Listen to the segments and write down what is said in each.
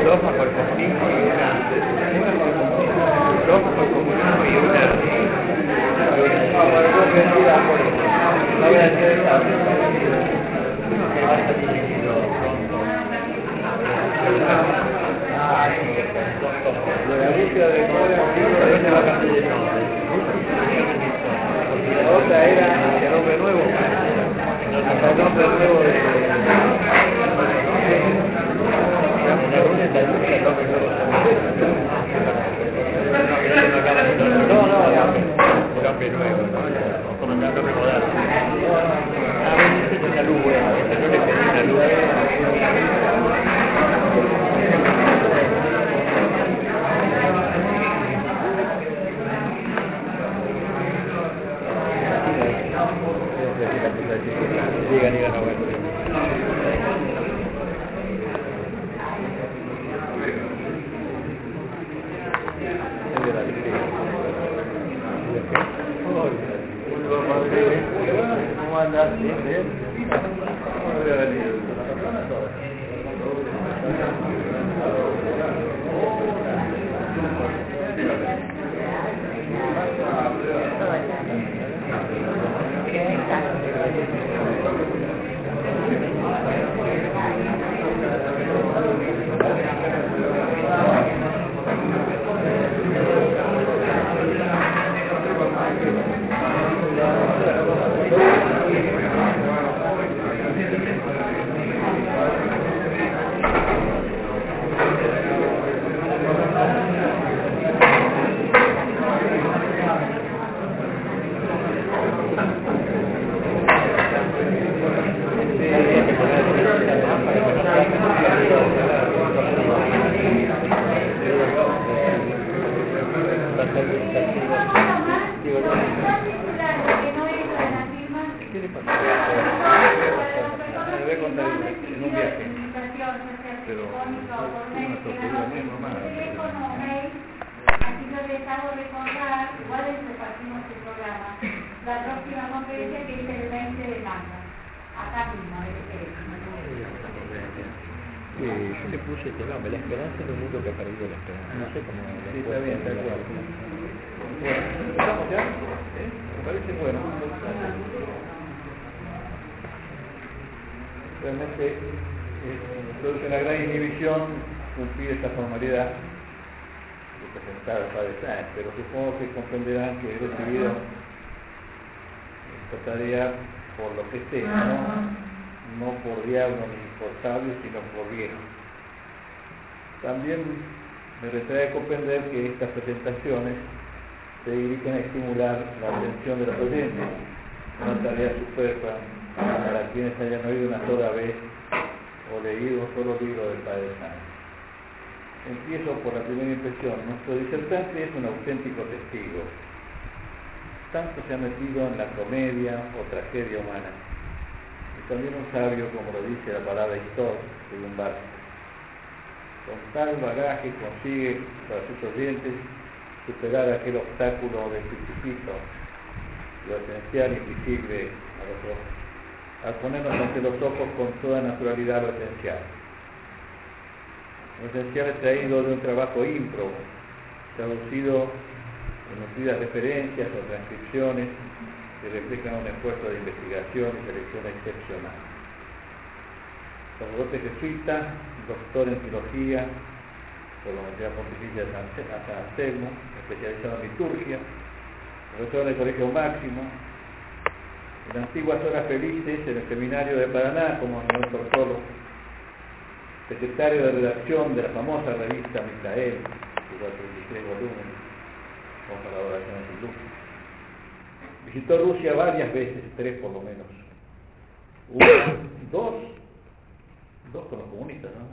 Dos bajo el comunismo y una. Dos bajo el comunismo y una. Lo de la búsqueda de memoria, ¿dónde va a cambiar? La otra era hacia el hombre nuevo. Hasta el hombre nuevo de... La luna está el hombre nuevo. El hombre nuevo, ¿no? Como el hombre moderno. A veces es una luz buena, a veces no le pedí una luz. Diga, no, bueno. ¿Cómo andas? Bien, bien. Yo le puse este nombre, la esperanza en un mundo que ha perdido la esperanza. No sé cómo. Sí, está bien, está igual. Bueno, ¿estamos ya? Me parece bueno. Realmente produce una gran inhibición cumplir esta formalidad de presentar al Padre Sáenz, pero supongo que comprenderán que he recibido esta tarea por lo que esté, no por diablo ni por sabio, sino por viejo. También me retrae comprender que estas presentaciones se dirigen a estimular la atención de los oyentes, una tarea superflua para quienes hayan oído una sola vez o leído un solo libro del Padre Sáenz. Empiezo por la primera impresión. Nuestro disertante es un auténtico testigo. Tanto se ha metido en la comedia o tragedia humana. Y también un sabio, como lo dice la palabra historia de un barco. Con tal bagaje consigue para sus oyentes superar aquel obstáculo del principito, lo esencial invisible a los ojos, al ponernos ante los ojos con toda naturalidad lo esencial. Lo esencial es traído de un trabajo ímprobo, traducido en nutridas referencias o transcripciones que reflejan un esfuerzo de investigación y selección excepcional. Sacerdote jesuita, doctor en teología por la Universidad Pontificia de San Anselmo, especializado en liturgia, profesor del Colegio Máximo, en antiguas horas felices en el seminario de Paraná como nuestro solo, secretario de redacción de la famosa revista Micael, que igual 33 volúmenes, con colaboraciones sin luz. Visitó Rusia varias veces, 3 por lo menos. Dos con los comunistas, ¿no?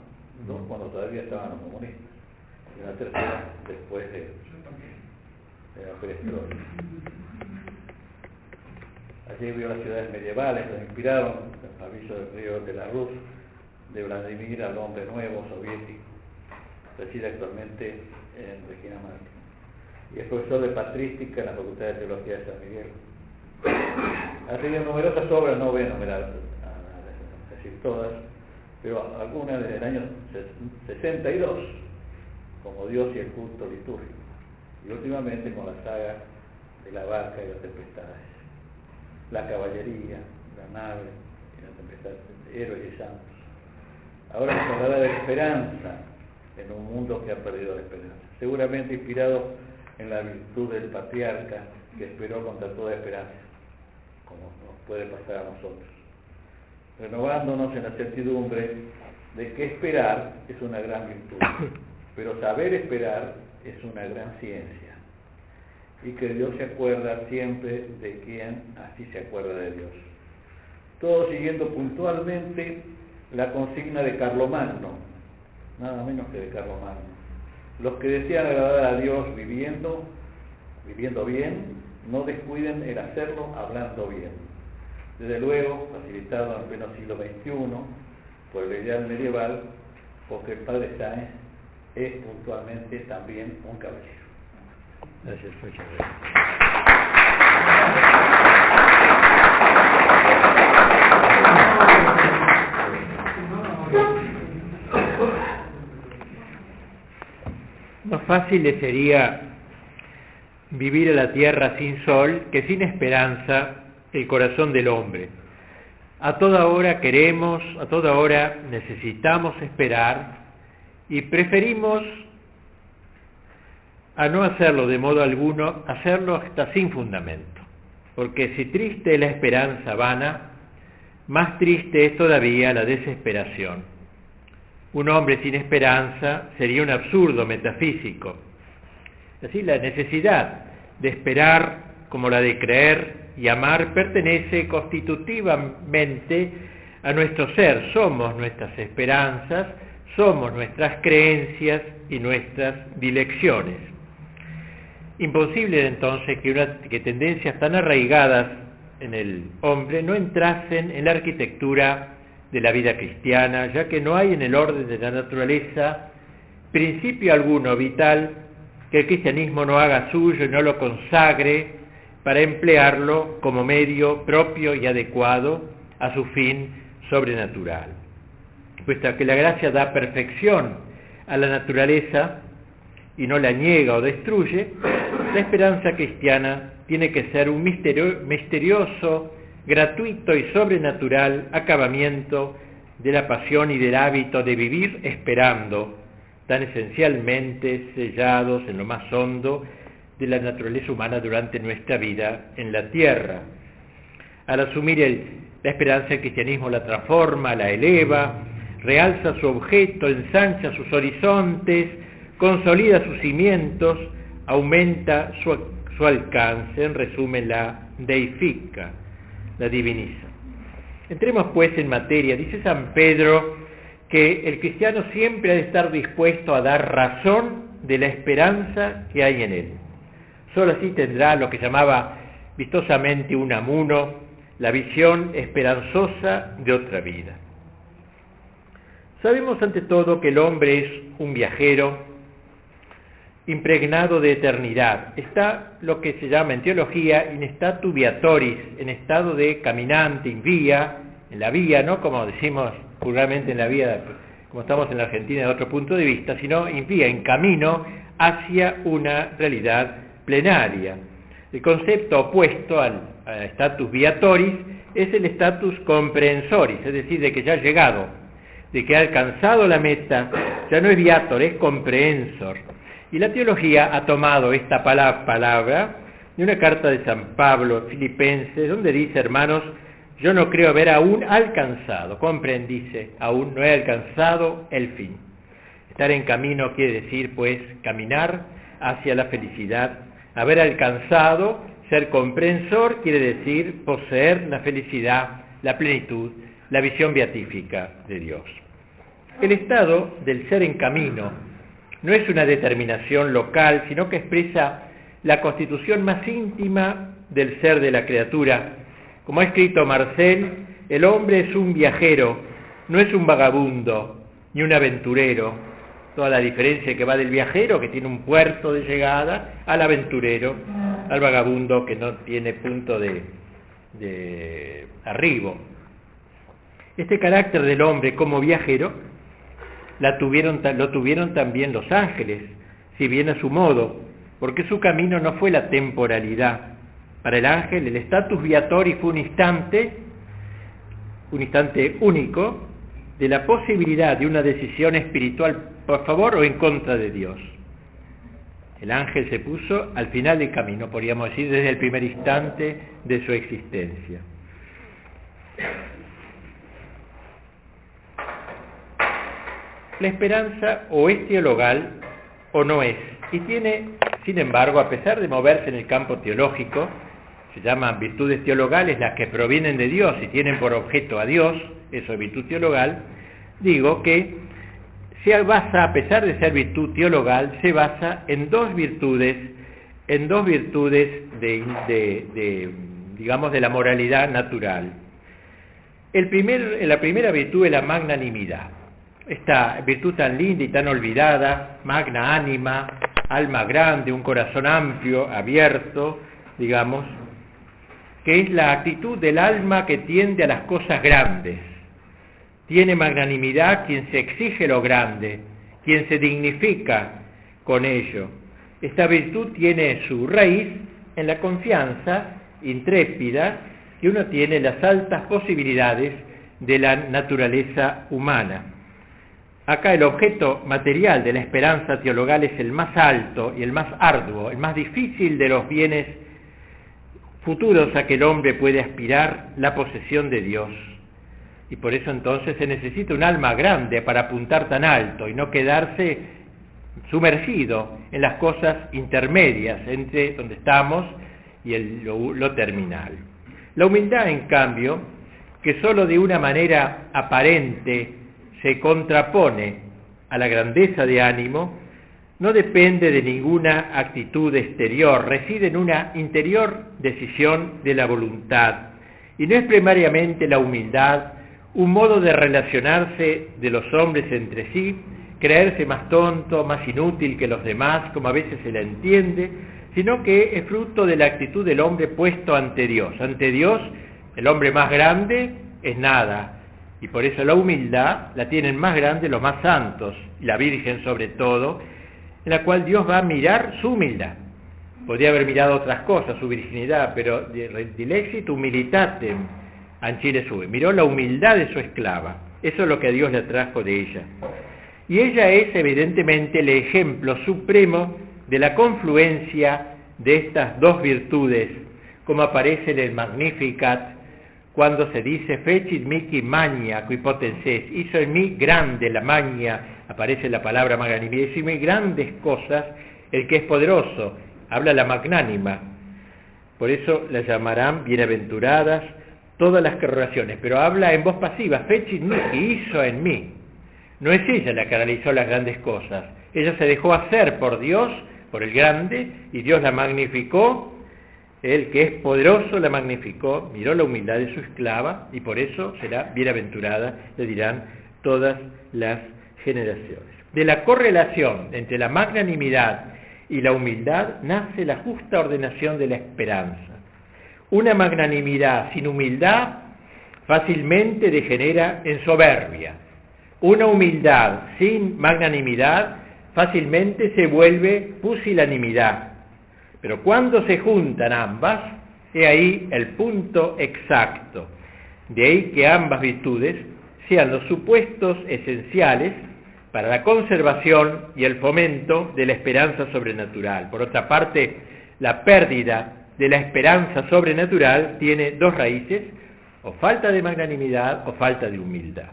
2 cuando todavía estaban los comunistas. Y la tercera después de la perestroika. Allí vio las ciudades medievales, lo inspiraron el aviso del río de la Rus, de Vladimir al hombre nuevo soviético. Reside actualmente en Regina Martin. Y es profesor de patrística en la Facultad de Teología de San Miguel. Ha tenido numerosas obras, no voy a enumerar, decir todas, pero algunas desde el año 62, como Dios y el culto litúrgico, y últimamente con la saga de la barca y las tempestades, la caballería, la nave y la tempestad, héroes y santos. Ahora nos hablará de esperanza en un mundo que ha perdido la esperanza, seguramente inspirado en la virtud del patriarca que esperó contra toda esperanza, como nos puede pasar a nosotros, renovándonos en la certidumbre de que esperar es una gran virtud, pero saber esperar es una gran ciencia, y que Dios se acuerda siempre de quien así se acuerda de Dios. Todo siguiendo puntualmente la consigna de Carlomagno, nada menos que de Carlomagno. Los que desean agradar a Dios viviendo bien, no descuiden el hacerlo hablando bien. Desde luego, facilitado en pleno siglo XXI por el ideal medieval, porque el padre Sáenz es puntualmente también un caballero. Gracias, muchas gracias. Más fácil le sería vivir en la tierra sin sol que sin esperanza el corazón del hombre. A toda hora queremos, a toda hora necesitamos esperar y preferimos a no hacerlo de modo alguno, hacerlo hasta sin fundamento. Porque si triste es la esperanza vana, más triste es todavía la desesperación. Un hombre sin esperanza sería un absurdo metafísico. Así, la necesidad de esperar, como la de creer y amar, pertenece constitutivamente a nuestro ser. Somos nuestras esperanzas, somos nuestras creencias y nuestras dilecciones. Imposible entonces que tendencias tan arraigadas en el hombre no entrasen en la arquitectura de la vida cristiana, ya que no hay en el orden de la naturaleza principio alguno vital que el cristianismo no haga suyo y no lo consagre para emplearlo como medio propio y adecuado a su fin sobrenatural. Puesto que la gracia da perfección a la naturaleza y no la niega o destruye, la esperanza cristiana tiene que ser un misterioso, gratuito y sobrenatural acabamiento de la pasión y del hábito de vivir esperando, tan esencialmente sellados en lo más hondo de la naturaleza humana durante nuestra vida en la tierra. Al asumir la esperanza, el cristianismo la transforma, la eleva, realza su objeto, ensancha sus horizontes, consolida sus cimientos, aumenta su alcance, en resumen la deifica, la diviniza. Entremos pues en materia. Dice San Pedro que el cristiano siempre ha de estar dispuesto a dar razón de la esperanza que hay en él. Solo así tendrá lo que llamaba vistosamente Unamuno, la visión esperanzosa de otra vida. Sabemos ante todo que el hombre es un viajero impregnado de eternidad. Está lo que se llama en teología in statu viatoris, en estado de caminante, in vía, en la vía, no como decimos vulgarmente en la vía, como estamos en la Argentina de otro punto de vista, sino in vía, en camino hacia una realidad plenaria. El concepto opuesto al status viatoris es el status comprensoris, es decir, de que ya ha llegado, de que ha alcanzado la meta, ya no es viator, es comprehensor. Y la teología ha tomado esta palabra de una carta de San Pablo a Filipenses, donde dice: hermanos, yo no creo haber aún alcanzado, dice, aún no he alcanzado el fin. Estar en camino quiere decir, pues, caminar hacia la felicidad. Haber alcanzado, ser comprensor, quiere decir poseer la felicidad, la plenitud, la visión beatífica de Dios. El estado del ser en camino no es una determinación local, sino que expresa la constitución más íntima del ser de la criatura. Como ha escrito Marcel, el hombre es un viajero, no es un vagabundo, ni un aventurero. Toda la diferencia que va del viajero, que tiene un puerto de llegada, al aventurero, al vagabundo que no tiene punto de de arribo. Este carácter del hombre como viajero lo tuvieron también los ángeles, si bien a su modo, porque su camino no fue la temporalidad. Para el ángel el status viatori fue un instante único de la posibilidad de una decisión espiritual por favor o en contra de Dios. El ángel se puso al final del camino, podríamos decir, desde el primer instante de su existencia. La esperanza o es teologal o no es, y tiene, sin embargo, a pesar de moverse en el campo teológico, se llaman virtudes teologales las que provienen de Dios y tienen por objeto a Dios, eso es virtud teologal. Digo que se basa, a pesar de ser virtud teologal, se basa en dos virtudes digamos, de la moralidad natural. La primera virtud es la magnanimidad. Esta virtud tan linda y tan olvidada, magna ánima, alma grande, un corazón amplio, abierto, digamos, que es la actitud del alma que tiende a las cosas grandes. Tiene magnanimidad quien se exige lo grande, quien se dignifica con ello. Esta virtud tiene su raíz en la confianza intrépida que uno tiene en las altas posibilidades de la naturaleza humana. Acá el objeto material de la esperanza teologal es el más alto y el más arduo, el más difícil de los bienes futuros a que el hombre puede aspirar, la posesión de Dios. Y por eso entonces se necesita un alma grande para apuntar tan alto y no quedarse sumergido en las cosas intermedias entre donde estamos y lo terminal. La humildad, en cambio, que solo de una manera aparente se contrapone a la grandeza de ánimo, no depende de ninguna actitud exterior, reside en una interior decisión de la voluntad, y no es primariamente la humildad un modo de relacionarse de los hombres entre sí, creerse más tonto, más inútil que los demás, como a veces se la entiende, sino que es fruto de la actitud del hombre puesto ante Dios. Ante Dios, el hombre más grande es nada, y por eso la humildad la tienen más grande los más santos, y la Virgen sobre todo, en la cual Dios va a mirar su humildad. Podría haber mirado otras cosas, su virginidad, pero dilexit humilitatem ancile sube. Miró la humildad de su esclava. Eso es lo que a Dios le atrajo de ella. Y ella es evidentemente el ejemplo supremo de la confluencia de estas dos virtudes, como aparece en el Magnificat, cuando se dice fecit mihi magna qui potences, hizo en mí grande la magna, aparece la palabra magnanimidad, hizo en mí grandes cosas el que es poderoso, habla la magnánima, por eso la llamarán bienaventuradas todas las que oraciones, pero habla en voz pasiva, fecit mihi, hizo en mí, no es ella la que realizó las grandes cosas, ella se dejó hacer por Dios, por el grande, y Dios la magnificó. El que es poderoso la magnificó, miró la humildad de su esclava, y por eso será bienaventurada, le dirán todas las generaciones. De la correlación entre la magnanimidad y la humildad nace la justa ordenación de la esperanza. Una magnanimidad sin humildad fácilmente degenera en soberbia. Una humildad sin magnanimidad fácilmente se vuelve pusilanimidad. Pero cuando se juntan ambas, he ahí el punto exacto. De ahí que ambas virtudes sean los supuestos esenciales para la conservación y el fomento de la esperanza sobrenatural. Por otra parte, la pérdida de la esperanza sobrenatural tiene dos raíces, o falta de magnanimidad o falta de humildad.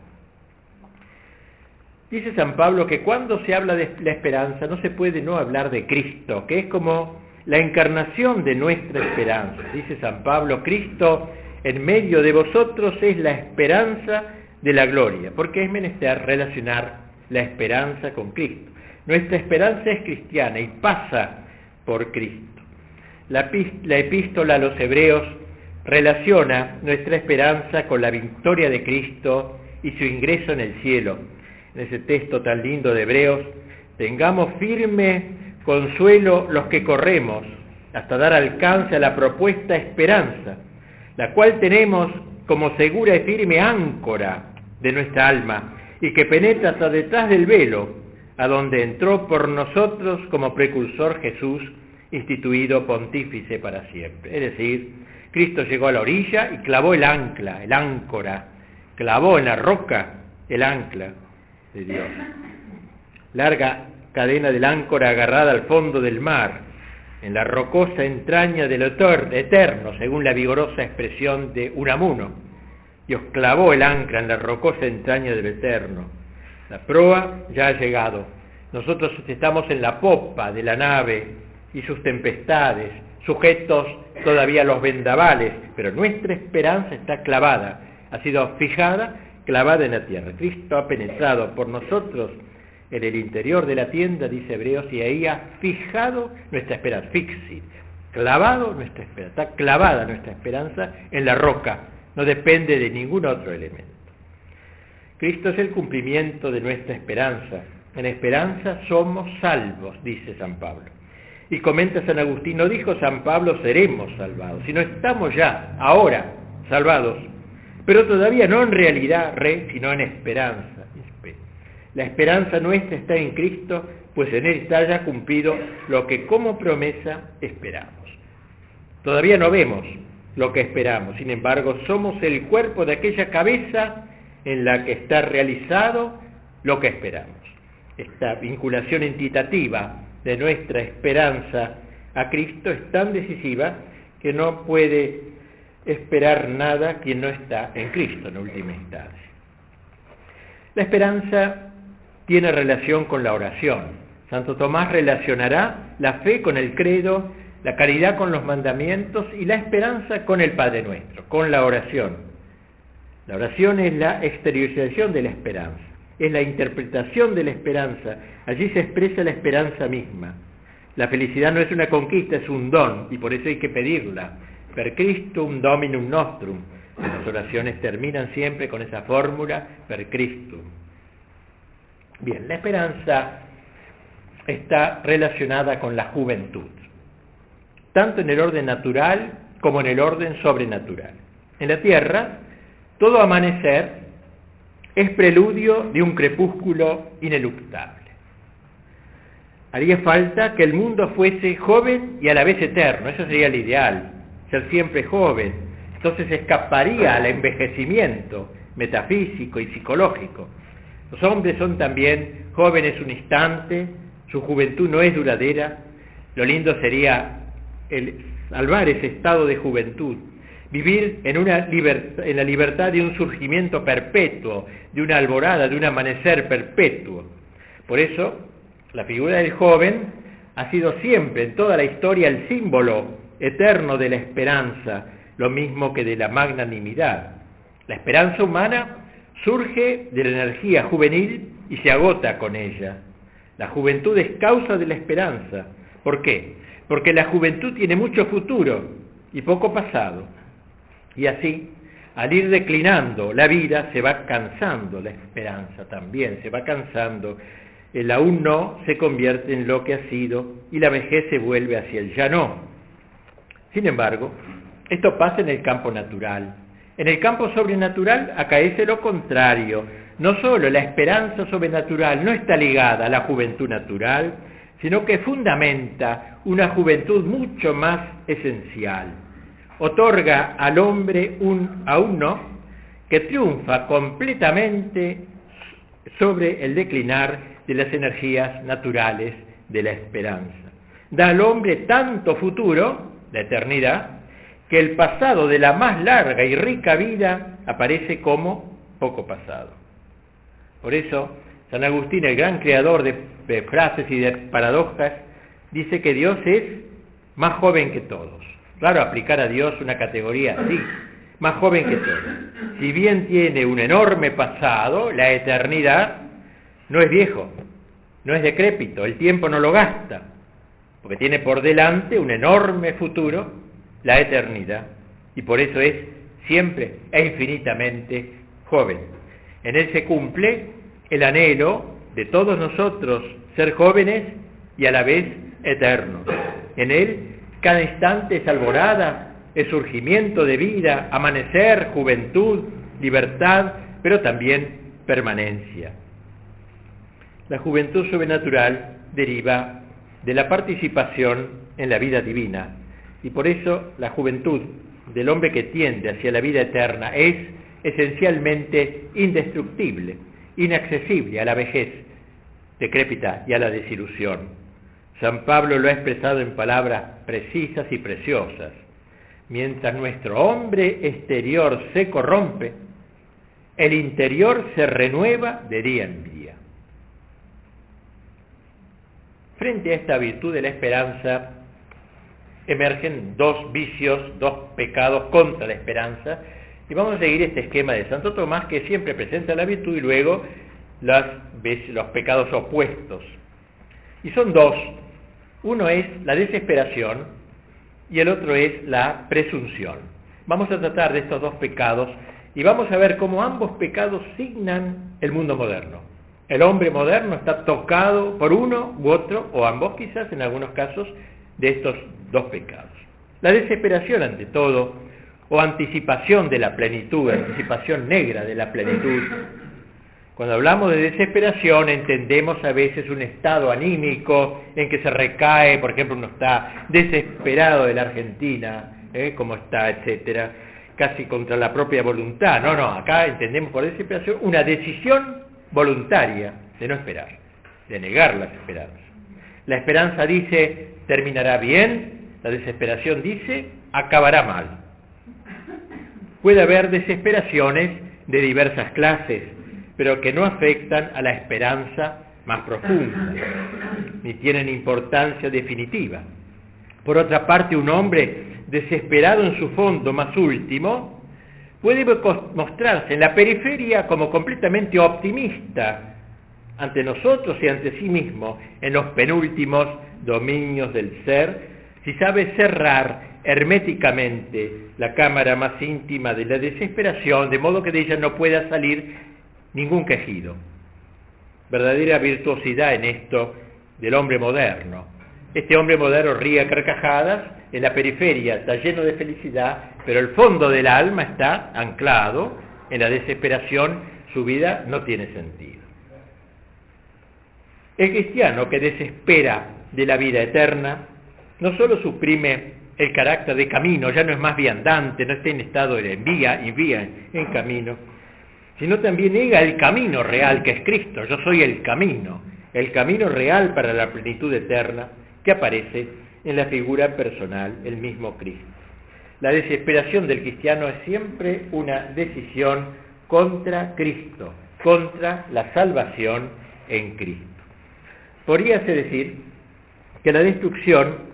Dice San Pablo que cuando se habla de la esperanza no se puede no hablar de Cristo, que es como la encarnación de nuestra esperanza. Dice San Pablo, Cristo en medio de vosotros es la esperanza de la gloria, porque es menester relacionar la esperanza con Cristo. Nuestra esperanza es cristiana y pasa por Cristo. La epístola a los Hebreos relaciona nuestra esperanza con la victoria de Cristo y su ingreso en el cielo. En ese texto tan lindo de Hebreos, tengamos firme consuelo los que corremos, hasta dar alcance a la propuesta esperanza, la cual tenemos como segura y firme áncora de nuestra alma, y que penetra hasta detrás del velo, a donde entró por nosotros como precursor Jesús, instituido pontífice para siempre. Es decir, Cristo llegó a la orilla y clavó el ancla, el áncora, clavó en la roca el ancla de Dios. Larga cadena del áncora agarrada al fondo del mar, en la rocosa entraña del eterno, según la vigorosa expresión de Unamuno. Dios clavó el ancla en la rocosa entraña del eterno. La proa ya ha llegado. Nosotros estamos en la popa de la nave y sus tempestades, sujetos todavía a los vendavales, pero nuestra esperanza está clavada, ha sido fijada, clavada en la tierra. Cristo ha penetrado por nosotros en el interior de la tienda, dice Hebreos, y ahí ha fijado nuestra esperanza, fixit, clavado nuestra esperanza, está clavada nuestra esperanza en la roca, no depende de ningún otro elemento. Cristo es el cumplimiento de nuestra esperanza. En esperanza somos salvos, dice San Pablo. Y comenta San Agustín, no dijo San Pablo seremos salvados, sino estamos ya, ahora, salvados, pero todavía no en realidad, sino en esperanza. La esperanza nuestra está en Cristo, pues en Él está ya cumplido lo que como promesa esperamos. Todavía no vemos lo que esperamos, sin embargo, somos el cuerpo de aquella cabeza en la que está realizado lo que esperamos. Esta vinculación entitativa de nuestra esperanza a Cristo es tan decisiva que no puede esperar nada quien no está en Cristo en última instancia. La esperanza tiene relación con la oración. Santo Tomás relacionará la fe con el credo, la caridad con los mandamientos y la esperanza con el Padre Nuestro, con la oración. La oración es la exteriorización de la esperanza, es la interpretación de la esperanza. Allí se expresa la esperanza misma. La felicidad no es una conquista, es un don, y por eso hay que pedirla. Per Christum Dominum Nostrum. Las oraciones terminan siempre con esa fórmula, per Christum. Bien, la esperanza está relacionada con la juventud, tanto en el orden natural como en el orden sobrenatural. En la tierra, todo amanecer es preludio de un crepúsculo ineluctable. Haría falta que el mundo fuese joven y a la vez eterno, eso sería el ideal, ser siempre joven. Entonces escaparía al envejecimiento metafísico y psicológico. Los hombres son también jóvenes un instante, su juventud no es duradera. Lo lindo sería salvar ese estado de juventud, vivir en la libertad de un surgimiento perpetuo, de una alborada, de un amanecer perpetuo. Por eso, la figura del joven ha sido siempre, en toda la historia, el símbolo eterno de la esperanza, lo mismo que de la magnanimidad. La esperanza humana surge de la energía juvenil y se agota con ella. La juventud es causa de la esperanza. ¿Por qué? Porque la juventud tiene mucho futuro y poco pasado. Y así, al ir declinando la vida, se va cansando la esperanza también, se va cansando. El aún no se convierte en lo que ha sido y la vejez se vuelve hacia el ya no. Sin embargo, esto pasa en el campo natural. En el campo sobrenatural acaece lo contrario. No solo la esperanza sobrenatural no está ligada a la juventud natural, sino que fundamenta una juventud mucho más esencial. Otorga al hombre un aún no que triunfa completamente sobre el declinar de las energías naturales de la esperanza. Da al hombre tanto futuro, la eternidad, que el pasado de la más larga y rica vida aparece como poco pasado. Por eso, San Agustín, el gran creador de frases y de paradojas, dice que Dios es más joven que todos. Claro, aplicar a Dios una categoría así, más joven que todos. Si bien tiene un enorme pasado, la eternidad no es viejo, no es decrépito, el tiempo no lo gasta, porque tiene por delante un enorme futuro, la eternidad, y por eso es siempre e infinitamente joven. En él se cumple el anhelo de todos nosotros ser jóvenes y a la vez eternos. En él cada instante es alborada es surgimiento de vida, amanecer, juventud, libertad, pero también permanencia. La juventud sobrenatural deriva de la participación en la vida divina, y por eso la juventud del hombre que tiende hacia la vida eterna es esencialmente indestructible, inaccesible a la vejez decrépita y a la desilusión. San Pablo lo ha expresado en palabras precisas y preciosas. Mientras nuestro hombre exterior se corrompe, el interior se renueva de día en día. Frente a esta virtud de la esperanza, emergen dos vicios, dos pecados contra la esperanza, y vamos a seguir este esquema de Santo Tomás, que siempre presenta la virtud y luego los pecados opuestos. Y son dos. Uno es la desesperación y el otro es la presunción. Vamos a tratar de estos dos pecados y vamos a ver cómo ambos pecados signan el mundo moderno. El hombre moderno está tocado por uno u otro, o ambos quizás en algunos casos, de estos dos pecados. La desesperación ante todo, o anticipación de la plenitud, anticipación negra de la plenitud. Cuando hablamos de desesperación entendemos a veces un estado anímico en que se recae, por ejemplo, uno está desesperado de la Argentina, como está, etcétera, casi contra la propia voluntad. No, acá entendemos por desesperación una decisión voluntaria de no esperar, de negar las esperanzas. La esperanza dice, terminará bien, la desesperación dice, acabará mal. Puede haber desesperaciones de diversas clases, pero que no afectan a la esperanza más profunda, ni tienen importancia definitiva. Por otra parte, un hombre desesperado en su fondo más último puede mostrarse en la periferia como completamente optimista ante nosotros y ante sí mismo en los penúltimos dominios del ser, si sabe cerrar herméticamente la cámara más íntima de la desesperación, de modo que de ella no pueda salir ningún quejido. Verdadera virtuosidad en esto del hombre moderno. Este hombre moderno ríe a carcajadas, en la periferia está lleno de felicidad, pero el fondo del alma está anclado en la desesperación, su vida no tiene sentido. El cristiano que desespera de la vida eterna no solo suprime el carácter de camino, ya no es más viandante, no está en estado de vía en camino, sino también niega el camino real que es Cristo. Yo soy el camino real para la plenitud eterna que aparece en la figura personal, el mismo Cristo. La desesperación del cristiano es siempre una decisión contra Cristo, contra la salvación en Cristo. Podríase decir que la desesperación,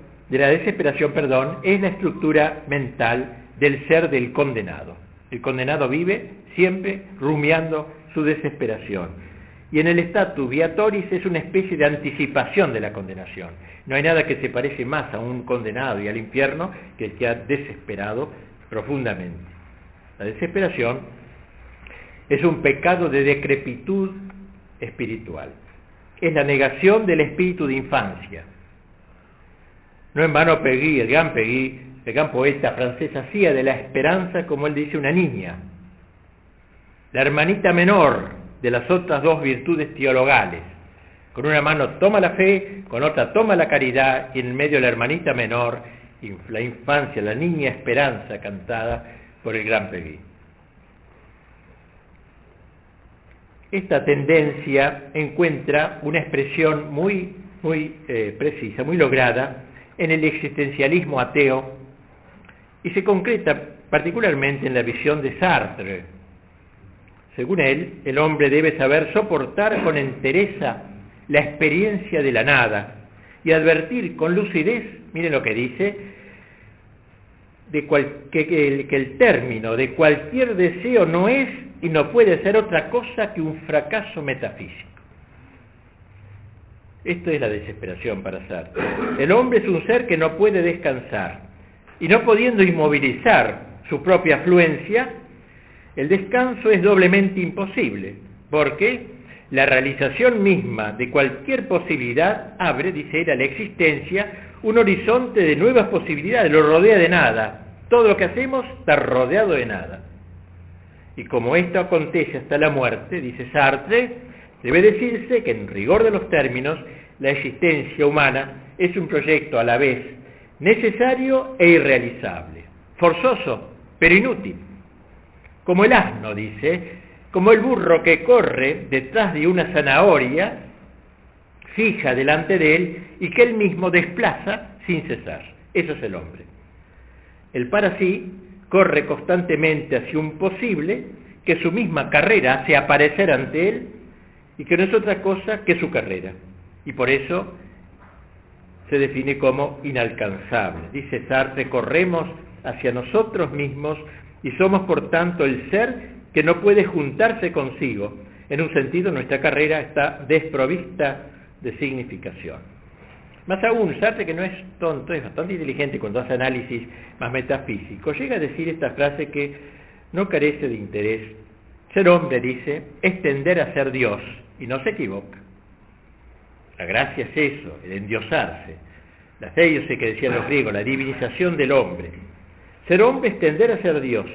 es la estructura mental del ser del condenado. El condenado vive siempre rumiando su desesperación. Y en el status viatoris es una especie de anticipación de la condenación. No hay nada que se parece más a un condenado y al infierno que el que ha desesperado profundamente. La desesperación es un pecado de decrepitud espiritual. Es la negación del espíritu de infancia. No en vano Péguy, el gran poeta francés, hacía de la esperanza, como él dice, una niña, la hermanita menor de las otras dos virtudes teologales. Con una mano toma la fe, con otra toma la caridad, y en el medio la hermanita menor, la infancia, la niña esperanza cantada por el gran Péguy. Esta tendencia encuentra una expresión muy precisa, muy lograda en el existencialismo ateo y se concreta particularmente en la visión de Sartre. Según él, el hombre debe saber soportar con entereza la experiencia de la nada y advertir con lucidez, miren lo que dice, que el término de cualquier deseo no es y no puede ser otra cosa que un fracaso metafísico. Esto es la desesperación para Sartre. El hombre es un ser que no puede descansar, y no pudiendo inmovilizar su propia fluencia, el descanso es doblemente imposible, porque la realización misma de cualquier posibilidad abre, dice él, a la existencia un horizonte de nuevas posibilidades, lo rodea de nada, Todo lo que hacemos está rodeado de nada. Y como esto acontece hasta la muerte, dice Sartre, debe decirse que en rigor de los términos, la existencia humana es un proyecto a la vez necesario e irrealizable, forzoso, pero inútil. Como el asno, dice, como el burro que corre detrás de una zanahoria fija delante de él y que él mismo desplaza sin cesar. Eso es el hombre. El para sí corre constantemente hacia un posible que su misma carrera hace aparecer ante él y que no es otra cosa que su carrera. Y por eso se define como inalcanzable. Dice Sartre, corremos hacia nosotros mismos y somos por tanto el ser que no puede juntarse consigo. En un sentido, nuestra carrera está desprovista de significación. Más aún, Sartre, que no es tonto, es bastante inteligente cuando hace análisis más metafísico, llega a decir esta frase que no carece de interés. Ser hombre, dice, es tender a ser Dios, y no se equivoca. La gracia es eso, el endiosarse. La theosis que decían los griegos, la divinización del hombre. Ser hombre es tender a ser Dios,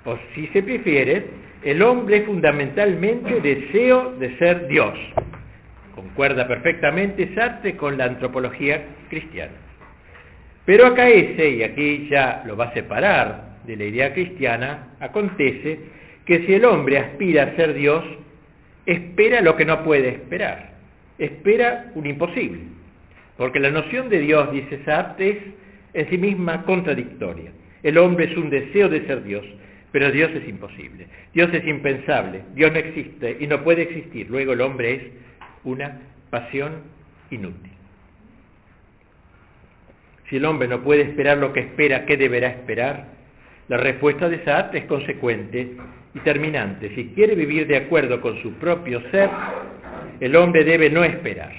o si se prefiere, el hombre es fundamentalmente deseo de ser Dios. Concuerda perfectamente Sartre con la antropología cristiana. Pero acaece, y aquí ya lo va a separar de la idea cristiana, acontece que si el hombre aspira a ser Dios, espera lo que no puede esperar, espera un imposible, porque la noción de Dios, dice Sartre, es en sí misma contradictoria. El hombre es un deseo de ser Dios, pero Dios es imposible, Dios es impensable, Dios no existe y no puede existir, luego el hombre es una pasión inútil. Si el hombre no puede esperar lo que espera, ¿qué deberá esperar? La respuesta de Sartre es consecuente y terminante. Si quiere vivir de acuerdo con su propio ser, el hombre debe no esperar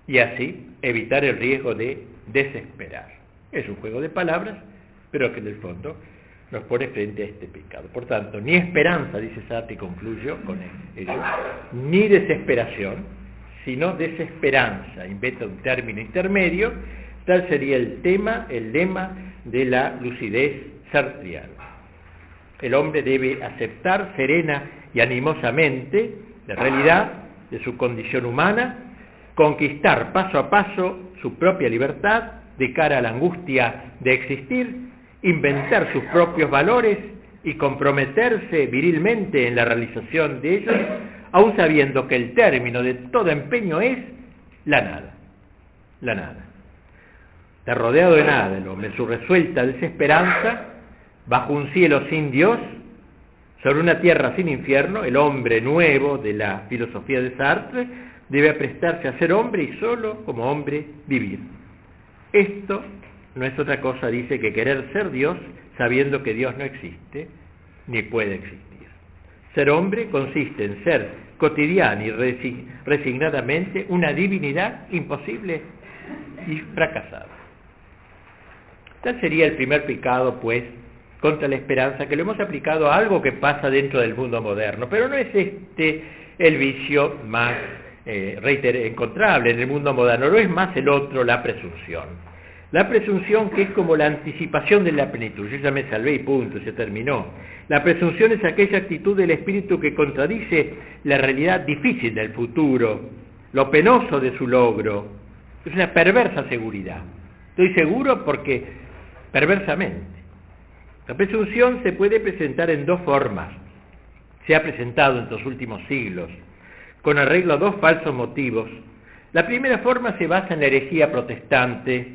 y así evitar el riesgo de desesperar. Es un juego de palabras, pero que en el fondo nos pone frente a este pecado. Por tanto, ni esperanza, dice Sartre, y concluyo con ello, ni desesperación, sino desesperanza. Inventa un término intermedio, tal sería el lema de la lucidez sartriana. El hombre debe aceptar serena y animosamente la realidad de su condición humana, conquistar paso a paso su propia libertad de cara a la angustia de existir, inventar sus propios valores y comprometerse virilmente en la realización de ellos, aun sabiendo que el término de todo empeño es la nada. La nada. Está rodeado de nada el hombre, en su resuelta desesperanza, bajo un cielo sin Dios, sobre una tierra sin infierno, el hombre nuevo de la filosofía de Sartre debe prestarse a ser hombre y solo como hombre vivir. Esto no es otra cosa, dice, que querer ser Dios sabiendo que Dios no existe ni puede existir. Ser hombre consiste en ser cotidiana y resignadamente una divinidad imposible y fracasada. Tal sería el primer pecado, pues, contra la esperanza, que lo hemos aplicado a algo que pasa dentro del mundo moderno, pero no es este el vicio más encontrable en el mundo moderno, no es más el otro, la presunción. La presunción, que es como la anticipación de la plenitud. Yo ya me salvé y punto, se terminó. La presunción es aquella actitud del espíritu que contradice la realidad difícil del futuro, lo penoso de su logro. Es una perversa seguridad. Estoy seguro porque perversamente. La presunción se puede presentar en dos formas. Se ha presentado en los últimos siglos, con arreglo a dos falsos motivos. La primera forma se basa en la herejía protestante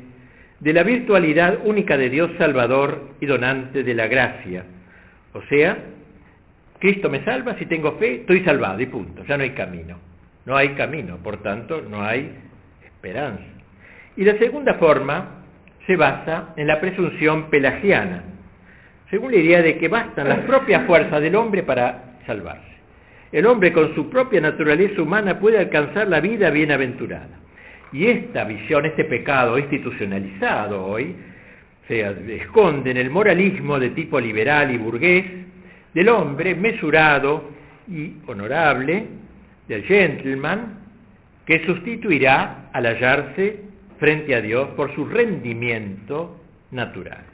de la virtualidad única de Dios Salvador y donante de la gracia. O sea, Cristo me salva, si tengo fe, estoy salvado y punto, ya no hay camino. No hay camino, por tanto, no hay esperanza. Y la segunda forma se basa en la presunción pelagiana, según la idea de que bastan las propias fuerzas del hombre para salvarse. El hombre con su propia naturaleza humana puede alcanzar la vida bienaventurada. Y esta visión, este pecado institucionalizado hoy, se esconde en el moralismo de tipo liberal y burgués del hombre mesurado y honorable, del gentleman, que sustituirá al hallarse frente a Dios por su rendimiento natural.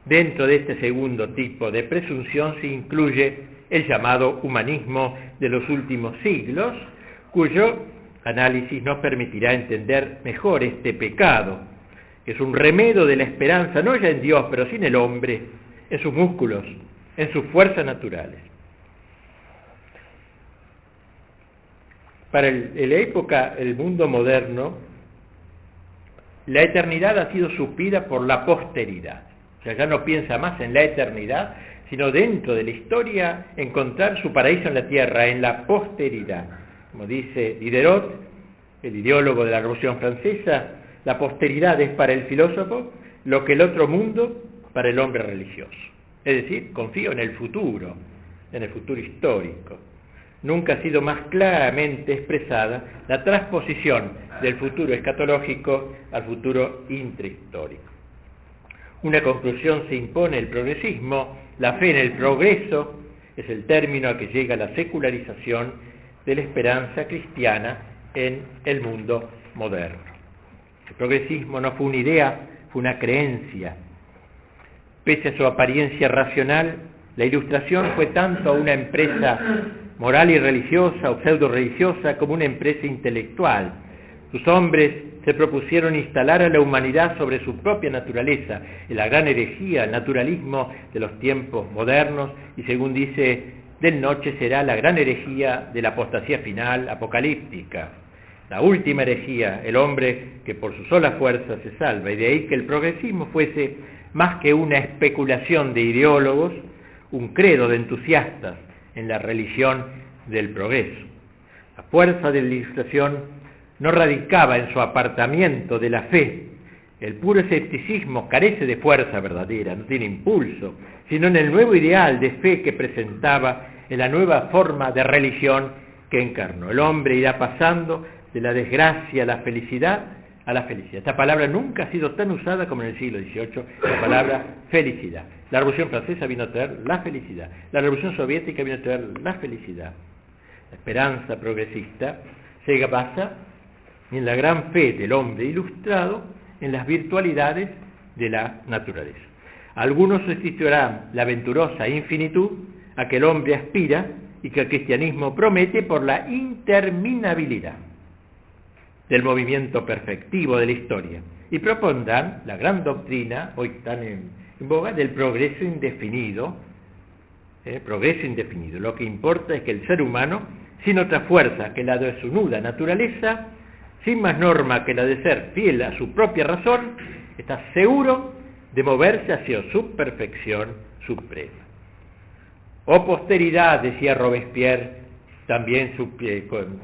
Dentro de este segundo tipo de presunción se incluye el llamado humanismo de los últimos siglos, cuyo análisis nos permitirá entender mejor este pecado, que es un remedo de la esperanza, no ya en Dios, pero sí en el hombre, en sus músculos, en sus fuerzas naturales. Para la época, el mundo moderno, la eternidad ha sido suplida por la posteridad. O sea, ya no piensa más en la eternidad, sino dentro de la historia encontrar su paraíso en la tierra, en la posteridad. Como dice Diderot, el ideólogo de la Revolución Francesa, la posteridad es para el filósofo lo que el otro mundo para el hombre religioso. Es decir, confío en el futuro histórico. Nunca ha sido más claramente expresada la transposición del futuro escatológico al futuro intrahistórico. Una conclusión se impone: el progresismo, la fe en el progreso, es el término a que llega la secularización de la esperanza cristiana en el mundo moderno. El progresismo no fue una idea, fue una creencia. Pese a su apariencia racional, la Ilustración fue tanto una empresa moral y religiosa o pseudo-religiosa como una empresa intelectual. Sus hombres se propusieron instalar a la humanidad sobre su propia naturaleza, en la gran herejía, el naturalismo de los tiempos modernos, y según dice Del Noche, será la gran herejía de la apostasía final apocalíptica. La última herejía, el hombre que por su sola fuerza se salva, y de ahí que el progresismo fuese más que una especulación de ideólogos, un credo de entusiastas en la religión del progreso. La fuerza de la Ilustración no radicaba en su apartamiento de la fe. El puro escepticismo carece de fuerza verdadera, no tiene impulso, sino en el nuevo ideal de fe que presentaba, en la nueva forma de religión que encarnó. El hombre irá pasando de la desgracia a la felicidad. Esta palabra nunca ha sido tan usada como en el siglo XVIII, la palabra felicidad. La Revolución Francesa vino a traer la felicidad. La Revolución Soviética vino a traer la felicidad. La esperanza progresista se basa en la gran fe del hombre ilustrado en las virtualidades de la naturaleza. Algunos sustituirán la venturosa infinitud a que el hombre aspira y que el cristianismo promete por la interminabilidad del movimiento perfectivo de la historia, y propondrán la gran doctrina, hoy tan en boga, del progreso indefinido. Lo que importa es que el ser humano, sin otra fuerza que la de su nuda naturaleza, sin más norma que la de ser fiel a su propia razón, está seguro de moverse hacia su perfección suprema. Oh posteridad, decía Robespierre, también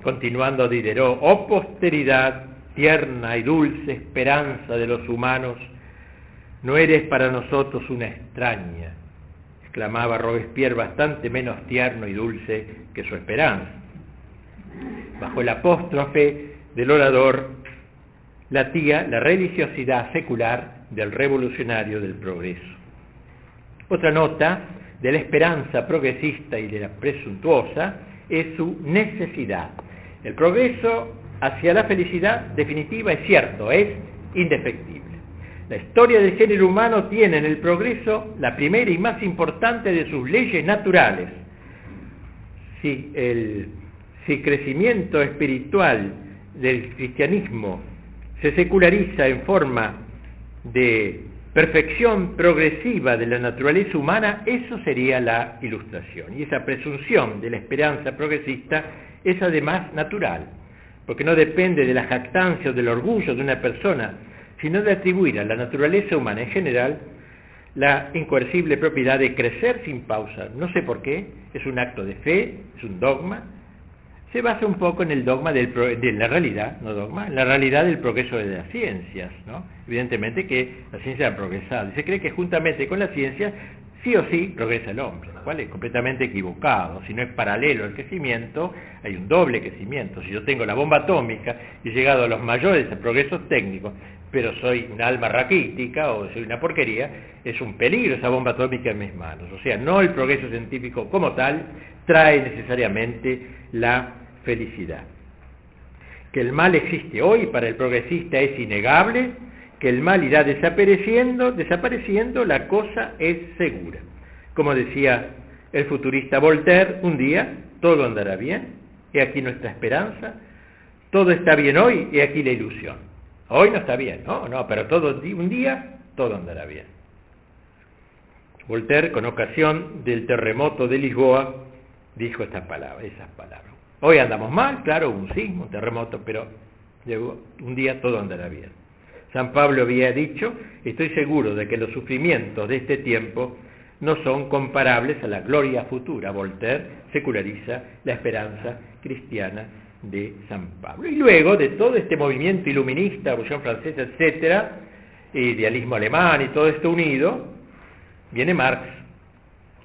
continuando Diderot, oh posteridad, tierna y dulce esperanza de los humanos, no eres para nosotros una extraña, exclamaba Robespierre, bastante menos tierno y dulce que su esperanza. Bajo el apóstrofe del orador latía la religiosidad secular del revolucionario del progreso. Otra nota de la esperanza progresista y de la presuntuosa es su necesidad. El progreso hacia la felicidad definitiva es cierto, es indefectible. La historia del género humano tiene en el progreso la primera y más importante de sus leyes naturales. Si el crecimiento espiritual del cristianismo se seculariza en forma de perfección progresiva de la naturaleza humana, eso sería la Ilustración. Y esa presunción de la esperanza progresista es además natural, porque no depende de la jactancia o del orgullo de una persona, sino de atribuir a la naturaleza humana en general la incoercible propiedad de crecer sin pausa. No sé por qué, es un acto de fe, es un dogma. Se basa un poco en el dogma de la realidad, no dogma, en la realidad del progreso de las ciencias, ¿no? Evidentemente que la ciencia ha progresado, y se cree que juntamente con la ciencia sí o sí progresa el hombre, lo cual es completamente equivocado. Si no es paralelo al crecimiento, hay un doble crecimiento. Si yo tengo la bomba atómica y he llegado a los mayores progresos técnicos, pero soy un alma raquítica o soy una porquería, es un peligro esa bomba atómica en mis manos. O sea, no el progreso científico como tal trae necesariamente la felicidad. Que el mal existe hoy para el progresista es innegable, que el mal irá desapareciendo, la cosa es segura. Como decía el futurista Voltaire, un día todo andará bien, he aquí nuestra esperanza, todo está bien hoy, he aquí la ilusión. Hoy no está bien, no, pero un día todo andará bien. Voltaire, con ocasión del terremoto de Lisboa, dijo esas palabras. Hoy andamos mal, claro, un sismo, un terremoto, pero un día todo andará bien. San Pablo había dicho: estoy seguro de que los sufrimientos de este tiempo no son comparables a la gloria futura. Voltaire seculariza la esperanza cristiana de San Pablo. Y luego de todo este movimiento iluminista, Revolución Francesa, etcétera, idealismo alemán y todo esto unido, viene Marx,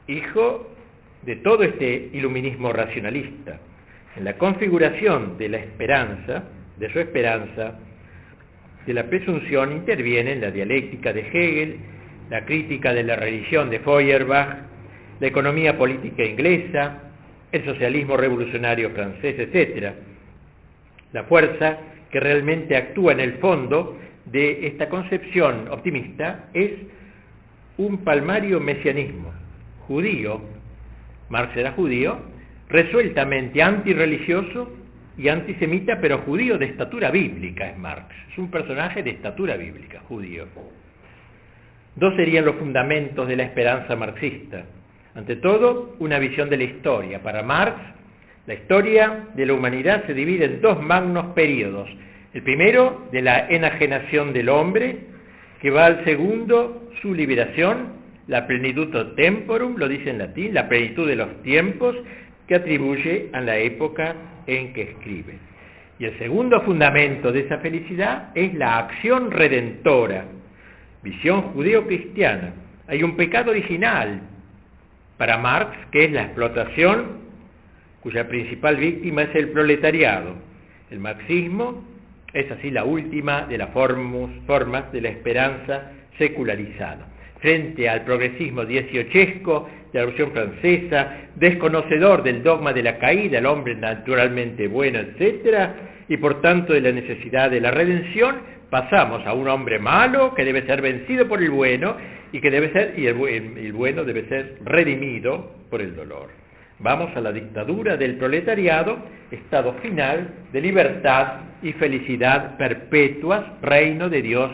hijo de todo este iluminismo racionalista. En la configuración de la esperanza, de su esperanza, de la presunción, intervienen la dialéctica de Hegel, la crítica de la religión de Feuerbach, la economía política inglesa, el socialismo revolucionario francés, etc. La fuerza que realmente actúa en el fondo de esta concepción optimista es un palmario mesianismo judío. Marx era judío, resueltamente antirreligioso y antisemita, pero judío de estatura bíblica es Marx. Es un personaje de estatura bíblica, judío. Dos serían los fundamentos de la esperanza marxista. Ante todo, una visión de la historia. Para Marx, la historia de la humanidad se divide en dos magnos períodos. El primero, de la enajenación del hombre, que va al segundo, su liberación, la plenitudo temporum, lo dice en latín, la plenitud de los tiempos, que atribuye a la época en que escribe. Y el segundo fundamento de esa felicidad es la acción redentora, visión judeo-cristiana. Hay un pecado original para Marx, que es la explotación, cuya principal víctima es el proletariado. El marxismo es así la última de las formas de la esperanza secularizada. Frente al progresismo dieciochesco de la Revolución Francesa, desconocedor del dogma de la caída, el hombre naturalmente bueno, etc., y por tanto de la necesidad de la redención, pasamos a un hombre malo que debe ser vencido por el bueno y que el bueno debe ser redimido por el dolor. Vamos a la dictadura del proletariado, estado final de libertad y felicidad perpetuas, reino de Dios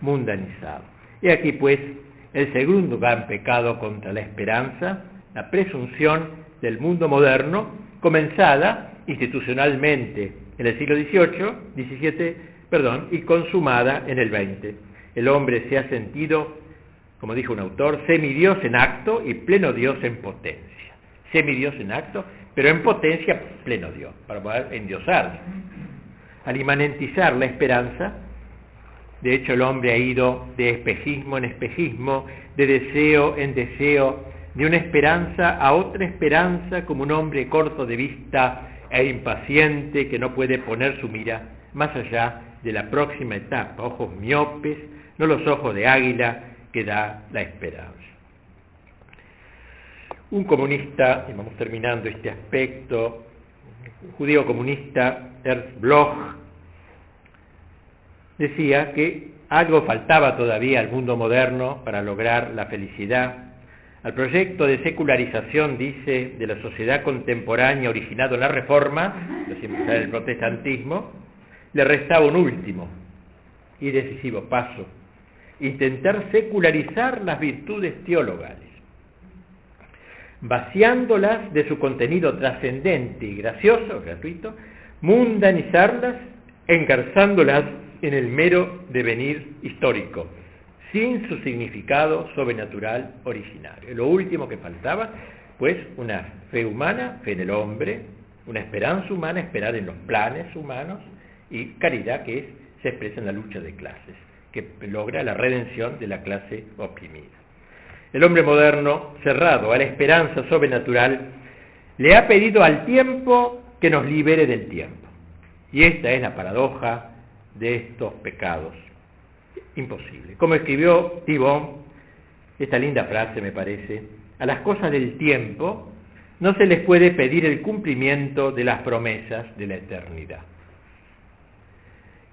mundanizado. Y aquí pues el segundo gran pecado contra la esperanza, la presunción del mundo moderno, comenzada institucionalmente en el siglo XVII, y consumada en el XX. El hombre se ha sentido, como dijo un autor, semidios en acto y pleno Dios en potencia. Semidios en acto, pero en potencia pleno Dios, para poder endiosarse. Al imanentizar la esperanza, de hecho el hombre ha ido de espejismo en espejismo, de deseo en deseo, de una esperanza a otra esperanza, como un hombre corto de vista e impaciente que no puede poner su mira más allá de la próxima etapa, ojos miopes, no los ojos de águila que da la esperanza. Un comunista, y vamos terminando este aspecto, un judío comunista, Ernst Bloch, decía que algo faltaba todavía al mundo moderno para lograr la felicidad. Al proyecto de secularización, dice, de la sociedad contemporánea originado en la Reforma, el protestantismo, le restaba un último y decisivo paso: intentar secularizar las virtudes teologales, vaciándolas de su contenido trascendente y gratuito, mundanizarlas, engarzándolas en el mero devenir histórico, sin su significado sobrenatural originario. Lo último que faltaba, pues, una fe humana, fe en el hombre, una esperanza humana, esperar en los planes humanos, y caridad que se expresa en la lucha de clases, que logra la redención de la clase oprimida. El hombre moderno, cerrado a la esperanza sobrenatural, le ha pedido al tiempo que nos libere del tiempo. Y esta es la paradoja de estos pecados. Imposible. Como escribió Thibon, esta linda frase me parece: a las cosas del tiempo no se les puede pedir el cumplimiento de las promesas de la eternidad.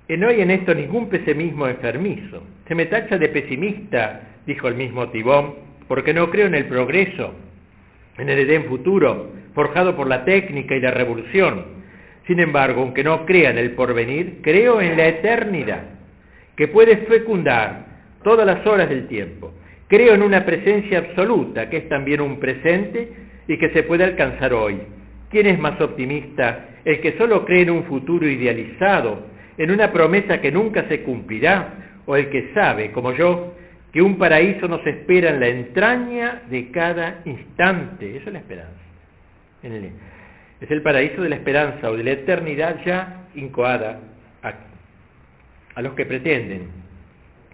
No hay en esto ningún pesimismo enfermizo. Se me tacha de pesimista, dijo el mismo Tibón, porque no creo en el progreso, en el Edén futuro, forjado por la técnica y la revolución. Sin embargo, aunque no crea en el porvenir, creo en la eternidad, que puede fecundar todas las horas del tiempo. Creo en una presencia absoluta, que es también un presente y que se puede alcanzar hoy. ¿Quién es más optimista? El que solo cree en un futuro idealizado, en una promesa que nunca se cumplirá, o el que sabe, como yo, que un paraíso nos espera en la entraña de cada instante. Eso es la esperanza. Es el paraíso de la esperanza o de la eternidad ya incoada a los que pretenden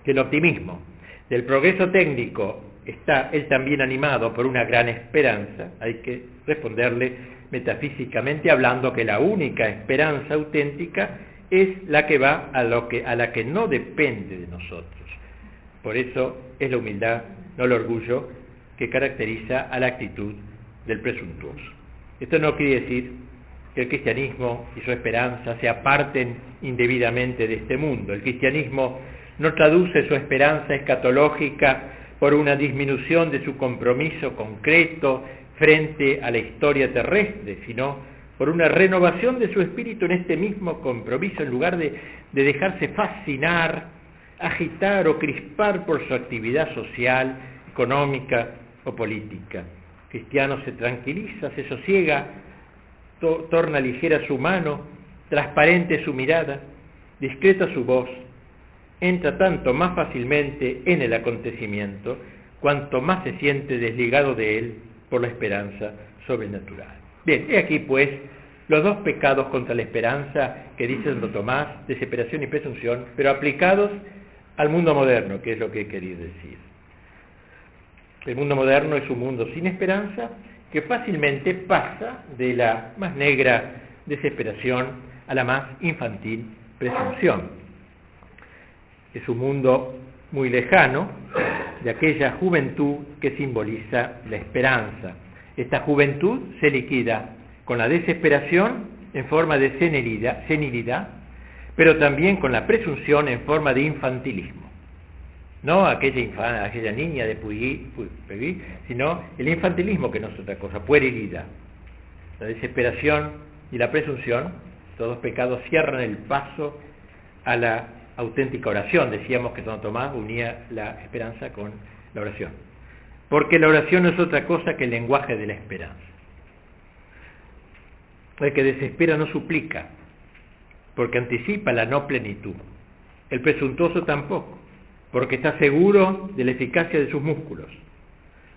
que el optimismo del progreso técnico está él también animado por una gran esperanza. Hay que responderle metafísicamente hablando que la única esperanza auténtica es la que va a la que no depende de nosotros. Por eso es la humildad, no el orgullo, que caracteriza a la actitud del presuntuoso. Esto no quiere decir que el cristianismo y su esperanza se aparten indebidamente de este mundo. El cristianismo no traduce su esperanza escatológica por una disminución de su compromiso concreto frente a la historia terrestre, sino por una renovación de su espíritu en este mismo compromiso, en lugar de dejarse fascinar, agitar o crispar por su actividad social, económica o política. El cristiano se tranquiliza, se sosiega, torna ligera su mano, transparente su mirada, discreta su voz, entra tanto más fácilmente en el acontecimiento, cuanto más se siente desligado de él por la esperanza sobrenatural. Bien, he aquí pues los dos pecados contra la esperanza que dice Santo Tomás, desesperación y presunción, pero aplicados al mundo moderno, que es lo que he querido decir. El mundo moderno es un mundo sin esperanza que fácilmente pasa de la más negra desesperación a la más infantil presunción. Es un mundo muy lejano de aquella juventud que simboliza la esperanza. Esta juventud se liquida con la desesperación en forma de senilidad, pero también con la presunción en forma de infantilismo. No aquella niña de Puigí, sino el infantilismo, que no es otra cosa, puerilidad. La desesperación y la presunción, todos pecados, cierran el paso a la auténtica oración. Decíamos que Santo Tomás unía la esperanza con la oración, porque la oración no es otra cosa que el lenguaje de la esperanza. El que desespera no suplica, porque anticipa la no plenitud. El presuntuoso tampoco, porque está seguro de la eficacia de sus músculos.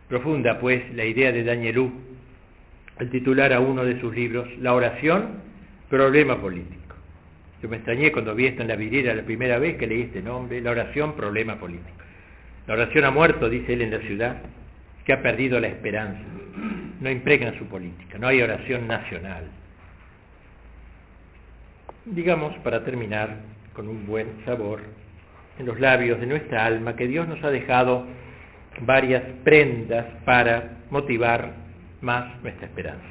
Profunda, pues, la idea de Danielú, al titular a uno de sus libros, La oración, problema político. Yo me extrañé cuando vi esto en la vidriera la primera vez que leí este nombre, la oración, problema político. La oración ha muerto, dice él, en la ciudad, que ha perdido la esperanza. No impregna su política, no hay oración nacional. Digamos, para terminar, con un buen sabor en los labios de nuestra alma, que Dios nos ha dejado varias prendas para motivar más nuestra esperanza.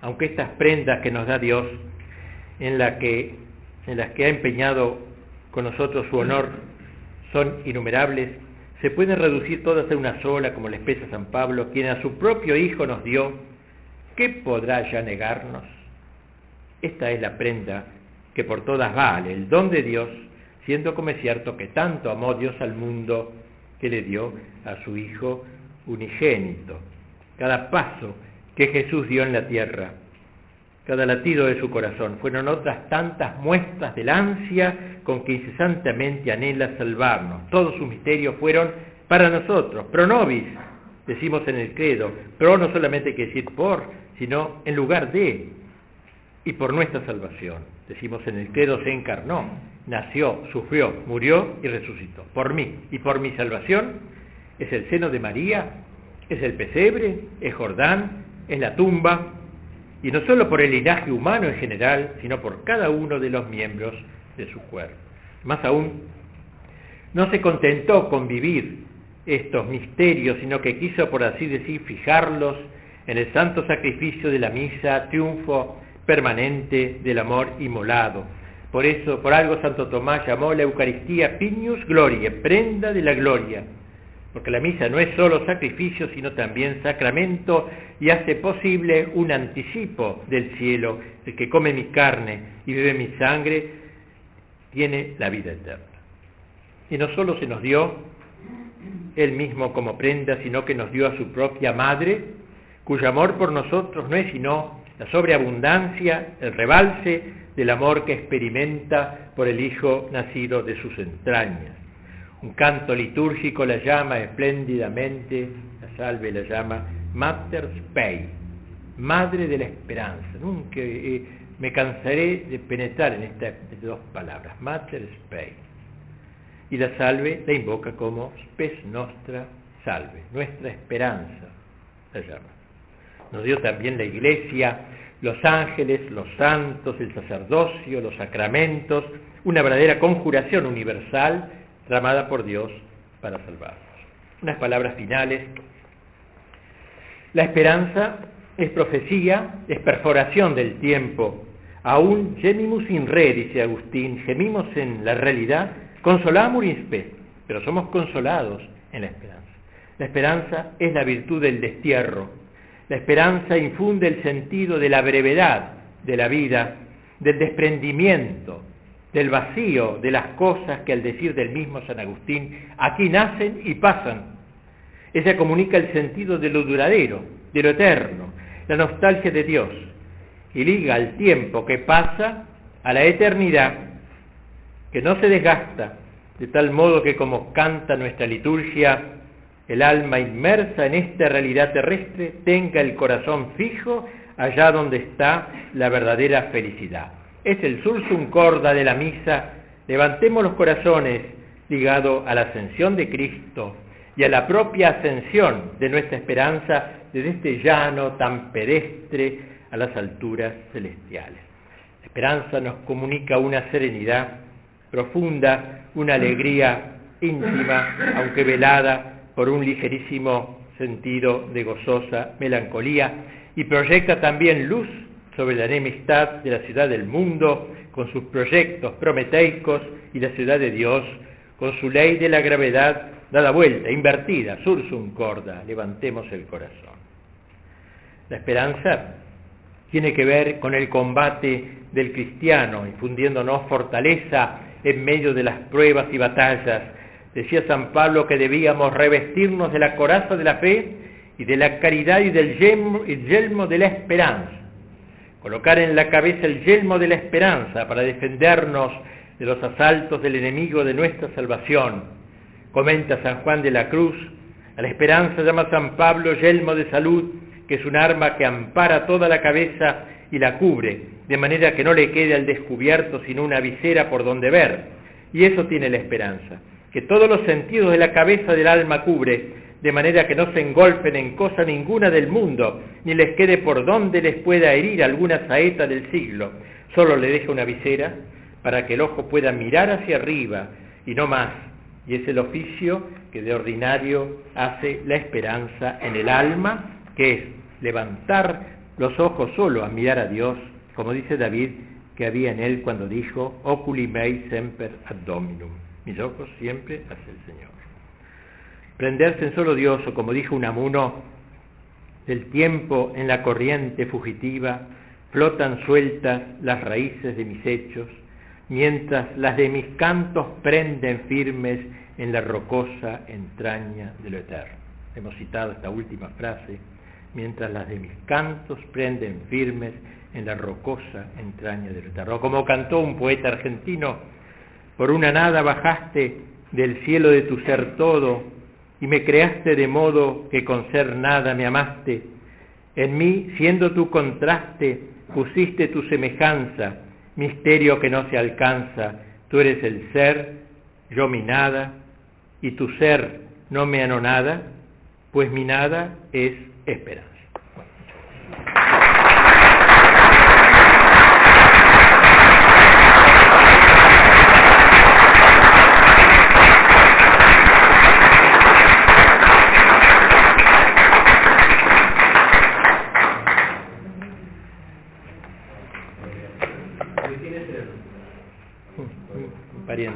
Aunque estas prendas que nos da Dios, en las que ha empeñado con nosotros su honor, son innumerables, se pueden reducir todas a una sola, como le expresa San Pablo, quien a su propio Hijo nos dio, ¿qué podrá ya negarnos? Esta es la prenda que por todas vale, el don de Dios, siendo como es cierto que tanto amó Dios al mundo que le dio a su Hijo unigénito. Cada paso que Jesús dio en la tierra, cada latido de su corazón, fueron otras tantas muestras del ansia con que incesantemente anhela salvarnos. Todos sus misterios fueron para nosotros, pro nobis, decimos en el credo. Pro no solamente hay que decir por, sino en lugar de, y por nuestra salvación. Decimos en el credo, se encarnó, nació, sufrió, murió y resucitó. Por mí y por mi salvación es el seno de María, es el pesebre, es Jordán, es la tumba, y no solo por el linaje humano en general, sino por cada uno de los miembros de su cuerpo. Más aún, no se contentó con vivir estos misterios, sino que quiso, por así decir, fijarlos en el santo sacrificio de la misa, triunfo permanente del amor inmolado, Por eso, por algo Santo Tomás llamó la Eucaristía Pignus Gloriae, prenda de la gloria, porque la misa no es solo sacrificio, sino también sacramento, y hace posible un anticipo del cielo. El que come mi carne y bebe mi sangre tiene la vida eterna. Y no solo se nos dio Él mismo como prenda, sino que nos dio a su propia Madre, cuyo amor por nosotros no es sino la sobreabundancia, el rebalse del amor que experimenta por el Hijo nacido de sus entrañas. Un canto litúrgico la llama espléndidamente, la salve la llama Mater Spei, Madre de la Esperanza. Nunca me cansaré de penetrar en estas dos palabras, Mater Spei. Y la salve la invoca como Spes Nostra Salve, nuestra esperanza, la llama. Nos dio también la Iglesia, los ángeles, los santos, el sacerdocio, los sacramentos, una verdadera conjuración universal tramada por Dios para salvarnos. Unas palabras finales. La esperanza es profecía, es perforación del tiempo. Aún gemimus in re, dice Agustín, gemimos en la realidad, consolamur in spe, pero somos consolados en la esperanza. La esperanza es la virtud del destierro. La esperanza infunde el sentido de la brevedad de la vida, del desprendimiento, del vacío de las cosas que, al decir del mismo San Agustín, aquí nacen y pasan. Ella comunica el sentido de lo duradero, de lo eterno, la nostalgia de Dios, y liga el tiempo que pasa a la eternidad, que no se desgasta, de tal modo que, como canta nuestra liturgia, el alma inmersa en esta realidad terrestre tenga el corazón fijo allá donde está la verdadera felicidad. Es el sursum corda de la misa. Levantemos los corazones ligado a la ascensión de Cristo y a la propia ascensión de nuestra esperanza desde este llano tan pedestre a las alturas celestiales. La esperanza nos comunica una serenidad profunda, una alegría íntima, aunque velada por un ligerísimo sentido de gozosa melancolía, y proyecta también luz sobre la enemistad de la ciudad del mundo, con sus proyectos prometeicos, y la ciudad de Dios, con su ley de la gravedad dada vuelta, invertida, sursum corda, levantemos el corazón. La esperanza tiene que ver con el combate del cristiano, infundiéndonos fortaleza en medio de las pruebas y batallas. Decía San Pablo que debíamos revestirnos de la coraza de la fe y de la caridad y del yelmo de la esperanza. Colocar en la cabeza el yelmo de la esperanza para defendernos de los asaltos del enemigo de nuestra salvación. Comenta San Juan de la Cruz, a la esperanza llama San Pablo yelmo de salud, que es un arma que ampara toda la cabeza y la cubre, de manera que no le quede al descubierto sino una visera por donde ver. Y eso tiene la esperanza, que todos los sentidos de la cabeza del alma cubre, de manera que no se engolfen en cosa ninguna del mundo, ni les quede por donde les pueda herir alguna saeta del siglo. Solo le deja una visera para que el ojo pueda mirar hacia arriba y no más. Y es el oficio que de ordinario hace la esperanza en el alma, que es levantar los ojos solo a mirar a Dios, como dice David, que había en él cuando dijo, oculi mei semper ad Dominum, mis ojos siempre hacia el Señor. Prenderse en solo Dios, o como dijo Unamuno, del tiempo en la corriente fugitiva, flotan sueltas las raíces de mis hechos, mientras las de mis cantos prenden firmes en la rocosa entraña de lo eterno. Hemos citado esta última frase, mientras las de mis cantos prenden firmes en la rocosa entraña de lo eterno. Como cantó un poeta argentino, por una nada bajaste del cielo de tu ser todo, y me creaste de modo que con ser nada me amaste. En mí, siendo tu contraste, pusiste tu semejanza, misterio que no se alcanza. Tú eres el ser, yo mi nada, y tu ser no me anonada, pues mi nada es esperanza.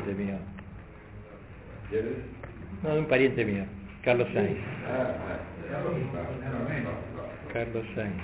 pariente mío. ¿Quién es? No, de un pariente mío, Carlos Sainz. Ah, Carlos Sainz.